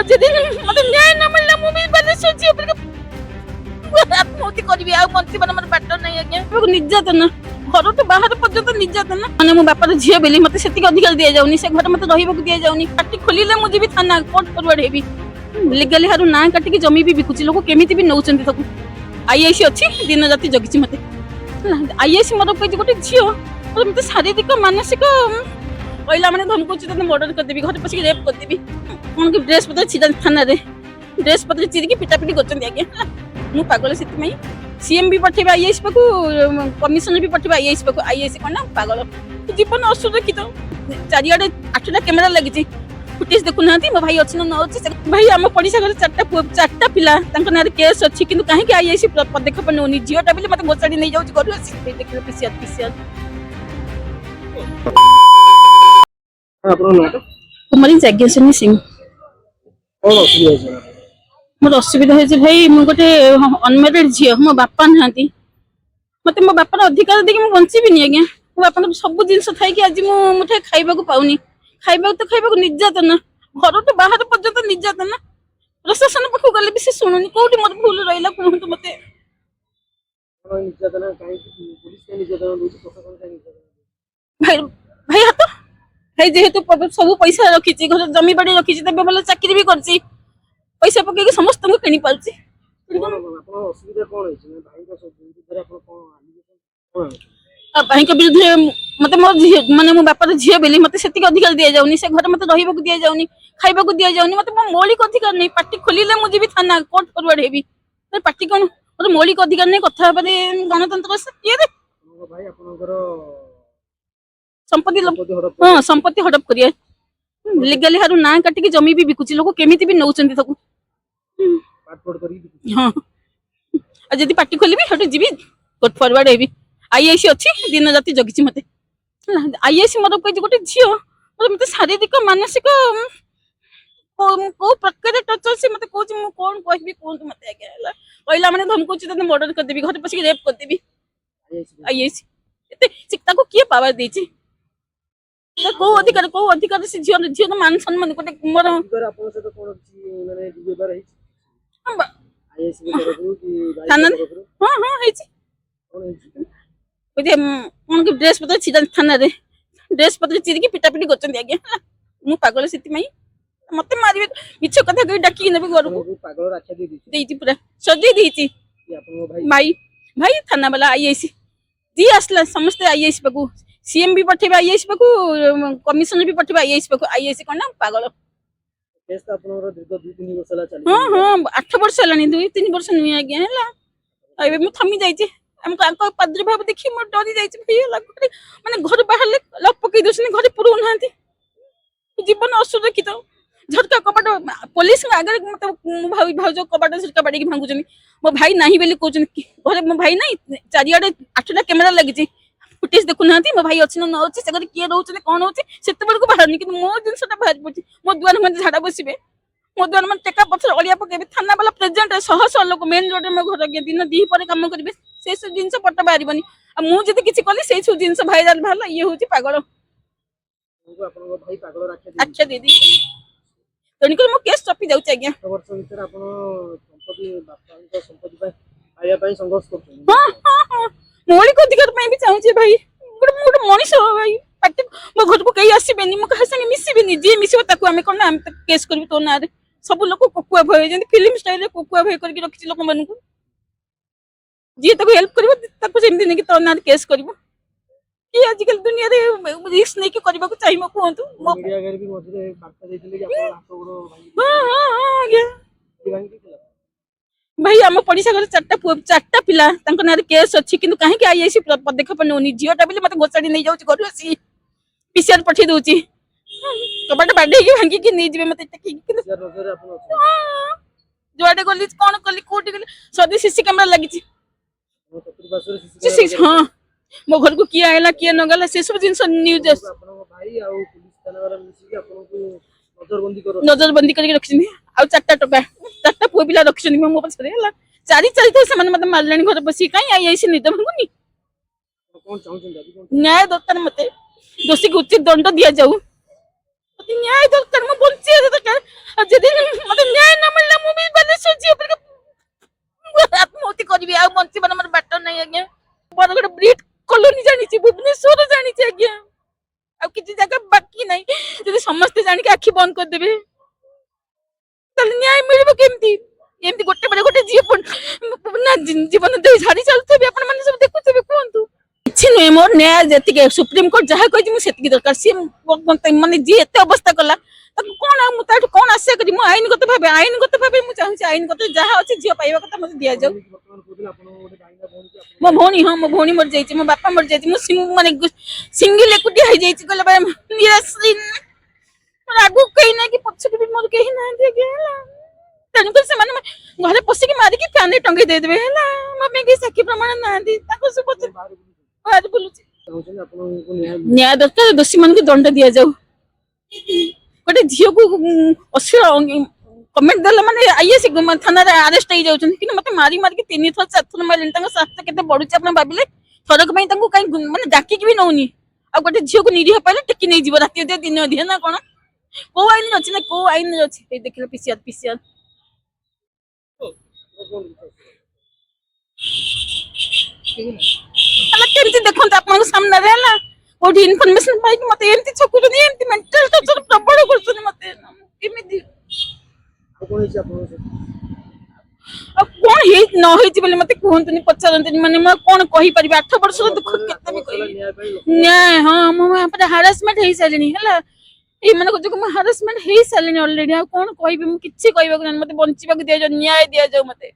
যদি মতে ন্যায় না মিললে মু বি বালেশ্বর ঝিও পিলা আত্মহত্যা করবি আর বঞ্চিবার আমার বাট নাই আজ্ঞা নির্যাতন ঘর তো বাহার পর্যন্ত নির্যাতন মানে মো বাপার ঝিও বেলি মতে সেতিকি অধিকার দিয়া যাউনি সে ঘরে মতে রহিବାକୁ দিয়া যাউনি পাটি খোলিলে মু ଯିବି থানা court forward heavy legally Haru না কাটিকি জমি বি বিকুছি লোক কেমিতি বি নউচନ୍ତି তাକୁ আইআইসি ଅଛି দিন রাতি জগিছি মতে আইআইসি মোর কইছি গোটে ঝিও মতে শারীরিক মানসিক কইলা মানে ধমকুছি ততে মর্ডর করদেবি ঘরে পছিকি রেপ করদেবি কোন কি ড্রেস পত্র ছিড়া থানা রে ড্রেস পত্র চিরিকি পিটাপিটি করଛନ୍ତି আজ্ঞା ମୁଁ ପାଗଳ ସେଥିପାଇଁ ସିଏମ୍ ବି ପଠେଇବା ଆଇଆଇସି ପାଖକୁ କମିଶନର ବି ପଠେଇବା ଆଇଆଇସି ପାଖକୁ ଆଇଆଇସି କଣ ନା ପାଗଳ ଜୀବନ ଅସୁରକ୍ଷିତ ଚାରିଆଡେ 8ଟା କ୍ୟାମେରା ଲାଗିଛି ଫୁଟେଜ ଦେଖୁନାହାନ୍ତି ମୋ ଭାଇ ଅଛି ନା ନ ଅଛି ଭାଇ ଆମ ପଡିଶା ଘରେ 4ଟା ପିଲା ତାଙ୍କ ନାଁରେ କେସ୍ ଅଛି କିନ୍ତୁ କାହିଁକି ଆଇଆଇସି ପଦକ୍ଷେପ ନେଉନି ଝିଅଟା ବୋଲି ମତେ ଗୋଚାଡ଼ି ନେଇଯାଉଛି ଘରୁ ଆସି ଦେଖିଲେ ପିସିଆର କୁମାରୀ ଯାଜ୍ଞସେନୀ ସିଂ मोर असुविधा है भाई मु गोटे अनमेरिड झील मो बापा ना मत मो बापार अधिकार देखिए मुझे बंचीबी आज्ञा मो बापा सब जिन थी आज मुझे खाइबा पाऊनी खाइबा तो खाइबा निर्यातन घर तो बाहर पर्यंत निर्यातन प्रशासन पाखक गले भी से शुणुनी कौटी मोर भूल रहा कहतु मत भाई भाई हाथ भाई जेहेतु सब पैसा रखी घर जमी बाड़ी रखी भल चाकरी भी कर पैसा पकईक समस्त किणी पार्टी भाई विरुद्ध मत मो माने मो बापार झील बेली मत से अधिकार दि जाऊनी से घर मत रहिବାକୁ दि जाऊनी खाइବାକୁ दि जाऊनी मत मो मौलिक अधिकार नहीं पार्टी खोलिले मु जीवी थाना कोर्ट फरवर्ड हेबी पार्टी कौन मोर मौलिक अधिकार नहीं कथा गणतंत्र संपत्ति हाँ संपत्ति हड़प करिए लिगाली हारु ना काटिकी जमी भी बिकुची लोक केमिति भी नउचନ୍ତି ताकू हाँ जदि पार्टी खोलिबी हटू जीवी कोर्ट फरवर्ड हेबी आईआईसी अच्छी दिन राति जगिची मते आईआईसी मोर कहि गोटे झियो मते शारीरिक मानसिक को प्रकार टचर से मते कहूँ मु कौन कहबी कहतु मते आज्ञा हला कहला माने धमकुची तते मर्डर कर देबी घर पछी रेप कर देबी आईआईसी एते सिक्ता को किए पावर देची को अधिकार से झियो झियो मान सम्मान गोटे मोर आपन से तो कोन माने व्यवहार है थाना हां हां हेची कोन की ड्रेस पत्र छिदा थाना रे ड्रेस पत्र चिरिकी पिटापिटी करछन्ती आज्ञा मु पागल सिति मई मते मारिबे मिछ कथा कहि डाकी नेबे घर को पागल राखा देती पूरा सजी देती आपन भाई भाई थाना वाला आईआईसी दी आसला समस्त आईआईसी पाकू सीएम भी पठेबा आईआईसी पाकू कमिशनर भी पठेबा आईआईसी पाकू आईआईसी कोन ना पागल केस त आपनर दीर्घ 2-3 वर्ष ला चली हां हां 8 वर्ष लानी 2-3 वर्ष नुई आज्ञा हला एबे मु थमी जाईची हमको आंको प्रादुर्भाव देखि मो डरी जाईची भई लागुटे माने घर बाहर लक पकई दोसनी घर पुरु नांती जीवन असुरक्षित झटका कबाट पुलिस आगे मत भाई भाउज कबाट झटका बाड़ी की भांगुचनी मो भाई नाही बेली कहउचन घरे मो भाई नाही चारियाडे 8टा कैमरा लागिची फुटेज देखुनाहांती मो भाई अछि न अछि से किए रहउचने कोन होछि सेते बेल को बाहर नि कि मो जिनसटा बाहर पड़छि मो दुआर मन झाड़ा बसिबे मो दुआर मन टेका पथर अलिया पकेबे थाना वाला प्रेजेंट शह शह लोक मेन रोड में घर के दिन दी पर काम करबे से सब जिनस पट्टा बाहरिबनी आ मु जदी किछि कली से सब जिनस भाइराल भाला ये होछि पागल आपन भाई पागल राखे दीदी तनिकर मो केस टपी जाउछि आज्ञा वर्ष भीतर आपन संपत्ति बापा संपत्ति पाए आया पाए संघर्ष करछन हां हां मौलिक अधिकार पाए भी चाहूँ भाई गोटे मनीष भाई पार्टी मो घर को कहीं आसबेनि मो कहा संगे मिसबेनि जी मिसब ताकू आम कौन आम केस कर तो ना सब लोग कोकुआ भय जमी फिल्म स्टाइल कोकुआ भय करके रखी लोक मान जी ताकू हेल्प कर नहीं तो ना केस कर कि आजिकल दुनिया रे रिस्क नहीं कि करबा को चाहिए कहतु मो मीडिया घर भी मझे बार्ता देथिले कि आपन हाथ गोड़ हां हां आज्ञा भाई आम पड़िशा घर 4टा पिला तांको नारे केस अछि किंतु काहे कि आईआईसी पदक्षेप नउनी झियोटा बिले मते गोचाडी नै जाउची घर आसी पीसीआर पठी दोची कबाट बाडे की भांगी की नै जिवे मते टकी किंतु नजर आपन जोडे गली कोन कली कोटी गली सदी सीसी कैमरा लागिची सीसी हां मो घर को किया आइला किया न गला से सब जिंस न्यूज आपन भाई आ पुलिस थाना वाला मिसी कि आपन को नजरबंदी करके रखिनी आ 4टा टका 4टा पुआ पिला रखिनी मो पछरे हला चारी तो से मते मारलानी घर बसी काई आईआईसी निद भांगुनी कोन चाहउछन दादी कोन न्याय दरकार मते दोषी को उचित दंड दिया जाऊ मत न्याय दरकार मु बंची दरकार जदि मत न्याय न मिलला मु भी बालेश्वर जी ऊपर आत्महत्या करबी आ बंची बन हमर बाट नहीं आज्ञा बड़ गड ब्रीड कॉलोनी जानी छी भुवनेश्वर जानी छी आज्ञा आ किछि जगह बाकी नहीं जदि समस्त जानि के आखि बंद कर देबे तल न्याय मिलबो केमती एमती गोटे बड़े गोटे जीवन ना जीवन दे झाड़ी चलथे भी अपन मन सब देखुथे कोंतु କିଛି ନୁହେଁ ମୋର ନ୍ୟାୟ ଯେତିକି ସୁପ୍ରିମ କୋର୍ଟ ଯାହା କହିଛି ମୁଁ ସେତିକି ଦରକାର ସିଏ ମାନେ ଯିଏ ଏତେ ଅବସ୍ଥା କଲା ତାକୁ କଣ ମୁଁ ତାଠୁ କଣ ଆଶା କରିବି ମୁଁ ଆଇନଗତ ଭାବେ ମୁଁ ଚାହୁଁଛି ଆଇନଗତ ଯାହା ଅଛି ଝିଅ ପାଇବା କଥା ମତେ ଦିଆଯାଉ ମୋ ଭଉଣୀ ହଁ ମୋ ଭଉଣୀ ମରିଯାଇଛି ମୋ ବାପା ମରିଯାଇଛି ମୁଁ ମାନେ ସିଙ୍ଗଲ ଏକୁଟିଆ ହେଇଯାଇଛି କହିଲା ନିରାଶ୍ରୀ ମୋର ଆଗକୁ କେହି ନାହିଁ କି ପଛକୁ ବି ମୋର କେହି ନାହାନ୍ତି ଆଜ୍ଞା ତେଣୁକରି ସେମାନେ ଘରେ ପଶିକି ମାରିକି ଫ୍ୟାନରେ ଟଙ୍ଗେଇ ଦେଇଦେବେ ହେଲା ମୋ ପାଇଁ କେହି ସାକ୍ଷୀ ପ୍ରମାଣ ନାହାନ୍ତି ତାଙ୍କ ସବୁ ବାହାରେ ବୁଲୁଛି ନ୍ୟାୟ ଦରକାର ଦୋଷୀ ମାନଙ୍କୁ ଦଣ୍ଡ ଦିଆଯାଉ ଗୋଟେ ଝିଅକୁ ଅଶ୍ଳୀଳ କମେଣ୍ଟ ଦେଲା ମାନେ ଆଇଏସି ଥାନାରେ ଆରେଷ୍ଟ ହେଇଯାଉଛନ୍ତି କିନ୍ତୁ ମତେ ମାରି ମାରିକି 3 ଥର 4 ଥର ମାରିଲେଣି ତାଙ୍କ ସ୍ୱାସ୍ଥ୍ୟ କେତେ ବଢୁଛି ଆପଣ ଭାବିଲେ ଥରକ ପାଇଁ ତାଙ୍କୁ କାଇଁ ମାନେ ଡାକିକି ବି ନଉନି ଆଉ ଗୋଟେ ଝିଅକୁ ନିରୀହ ପାଇଲେ ଟେକି ନେଇଯିବ ରାତି ଅଧେ ଦିନ ଅଧେ ନା କଣ କୋଉ ଆଇନରେ ଅଛି ନା କୋଉ ଆଇନରେ ଅଛି ଏଇ ଦେଖିଲେ ପିସିଆର ହେଲା କେମିତି ଦେଖନ୍ତୁ ଆପଣଙ୍କ ସାମ୍ନାରେ ହେଲା କୋଉଠି ଇନଫର୍ମେସନ ପାଇକି ମତେ ଏମିତି ଛକୁଛନ୍ତି ଏମିତି ମେଣ୍ଟାଲ ଟର୍ଚର ପ୍ରବଳ କରୁଛନ୍ତି ମତେ କେମିତି ଆଉ କଣ ହେଇ ନ ହେଇଛି ବୋଲି ମତେ କୁହନ୍ତୁନି ପଚାରନ୍ତୁନି ମାନେ ମୁଁ କଣ କହିପାରିବି 8 ବର୍ଷର ଦୁଃଖ କେତେ ବି କହିବି ନ୍ୟାୟ ହଁ ମୁଁ ହାରାସମେଣ୍ଟ ହେଇସାରିଲିଣି ହେଲା ଏଇମାନଙ୍କ ଯୋଗୁଁ ମୁଁ ହାରାସମେଣ୍ଟ ହେଇସାରିଲିଣି ଅଲରେଡି ଆଉ କଣ କହିବି ମୁଁ କିଛି କହିବାକୁ ନାହିଁ ମତେ ବଞ୍ଚିବାକୁ ଦିଆଯାଉ ନ୍ୟାୟ ଦିଆଯାଉ ମତେ